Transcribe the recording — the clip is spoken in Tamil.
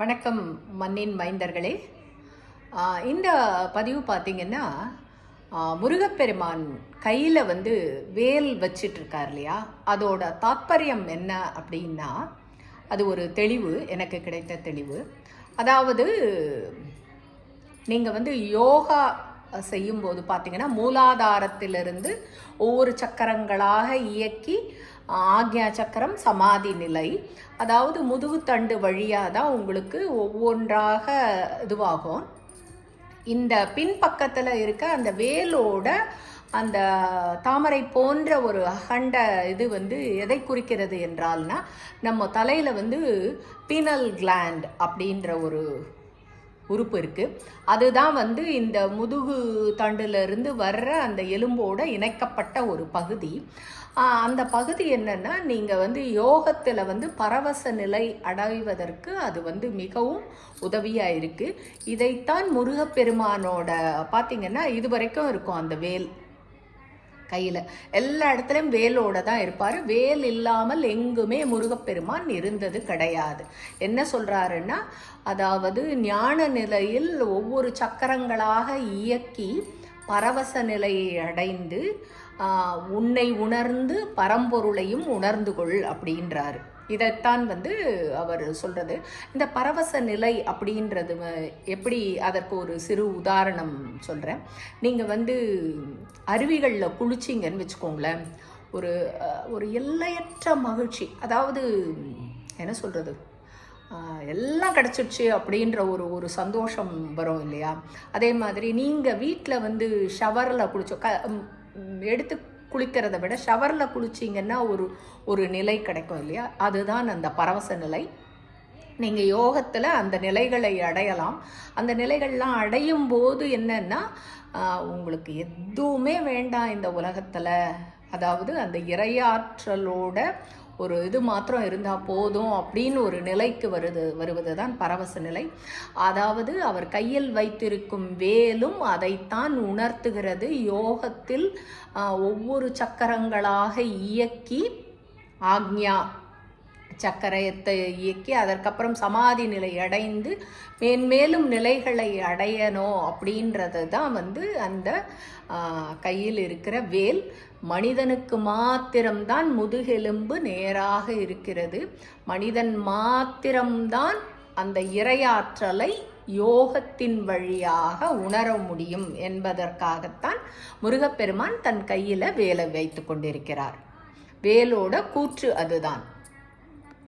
வணக்கம் மண்ணின் மைந்தர்களே. இந்த பதிவு பார்த்திங்கன்னா, முருகப்பெருமான் கையில் வேல் வச்சிட்ருக்கார் இல்லையா, அதோட தாத்பரியம் என்ன அப்படின்னா, அது ஒரு தெளிவு, எனக்கு கிடைத்த தெளிவு. அதாவது நீங்கள் யோகா செய்யும்போது பார்த்திங்கன்னா, மூலாதாரத்திலிருந்து ஒவ்வொரு சக்கரங்களாக இயக்கி ஆக்ஞா சக்கரம் சமாதி நிலை, அதாவது முதுகுத்தண்டு வழியாக தான் உங்களுக்கு ஒவ்வொன்றாக இதுவாகும். இந்த பின்பக்கத்தில் இருக்க அந்த வேலோட அந்த தாமரை போன்ற ஒரு அகண்ட இது எதை குறிக்கிறது என்றால்னா, நம்ம தலையில் பீனல் கிளாண்ட் அப்படின்ற ஒரு உறுப்பு இருக்குது. அதுதான் இந்த முதுகு தண்டிலிருந்து வர்ற அந்த எலும்போட இணைக்கப்பட்ட ஒரு பகுதி. அந்த பகுதி என்னென்னா, நீங்கள் யோகத்தில் பரவச நிலை அடைவதற்கு அது மிகவும் உதவியாக இருக்குது. இதைத்தான் முருகப்பெருமானோட பார்த்திங்கன்னா இது வரைக்கும் இருக்கும். அந்த வேல் கையில் எல்லா இடத்துலையும் வேலோட தான் இருப்பார். வேல் இல்லாமல் எங்குமே முருகப்பெருமான் இருந்தது கிடையாது. என்ன சொல்கிறாருன்னா, அதாவது ஞான நிலையில் ஒவ்வொரு சக்கரங்களாக இயக்கி பரவச நிலையை அடைந்து உன்னை உணர்ந்து பரம்பொருளையும் உணர்ந்து கொள் அப்படின்றாரு. இதைத்தான் அவர் சொல்கிறது. இந்த பரவச நிலை அப்படின்றது எப்படி, அதற்கு ஒரு சிறு உதாரணம் சொல்கிறேன். நீங்கள் அருவிகளில் குளிச்சிங்கன்னு வச்சுக்கோங்களேன், ஒரு ஒரு எல்லையற்ற மகிழ்ச்சி, அதாவது என்ன சொல்கிறது, எல்லாம் கிடச்சிடுச்சு அப்படின்ற ஒரு ஒரு சந்தோஷம் வரும் இல்லையா. அதே மாதிரி நீங்கள் வீட்டில் ஷவரில் எடுத்து குளிக்கிறத விட ஷவரில் குளிச்சிங்கன்னா ஒரு நிலை கிடைக்கும் இல்லையா, அதுதான் அந்த பரவச நிலை. நீங்கள் யோகத்தில் அந்த நிலைகளை அடையலாம். அந்த நிலைகள்லாம் அடையும் போது என்னன்னா, உங்களுக்கு எதுவுமே வேண்டாம் இந்த உலகத்தில், அதாவது அந்த இறையாற்றலோட ஒரு இது மாத்திரம் இருந்தால் போதும் அப்படின்னு ஒரு நிலைக்கு வருவது தான் பரவச நிலை. அதாவது அவர் கையில் வைத்திருக்கும் வேலும் அதைத்தான் உணர்த்துகிறது. யோகத்தில் ஒவ்வொரு சக்கரங்களாக இயக்கி ஆக்ஞா சக்கரத்தை இயக்கி அதற்கப்புறம் சமாதி நிலை அடைந்து மேன்மேலும் நிலைகளை அடையணும் அப்படின்றது தான் அந்த கையில் இருக்கிற வேல். மனிதனுக்கு மாத்திரம்தான் முதுகெலும்பு நேராக இருக்கிறது. மனிதன் மாத்திரம்தான் அந்த இறையாற்றலை யோகத்தின் வழியாக உணர முடியும் என்பதற்காகத்தான் முருகப்பெருமான் தன் கையில் வேலை வைத்து கொண்டிருக்கிறார். வேலோட கூற்று அதுதான்.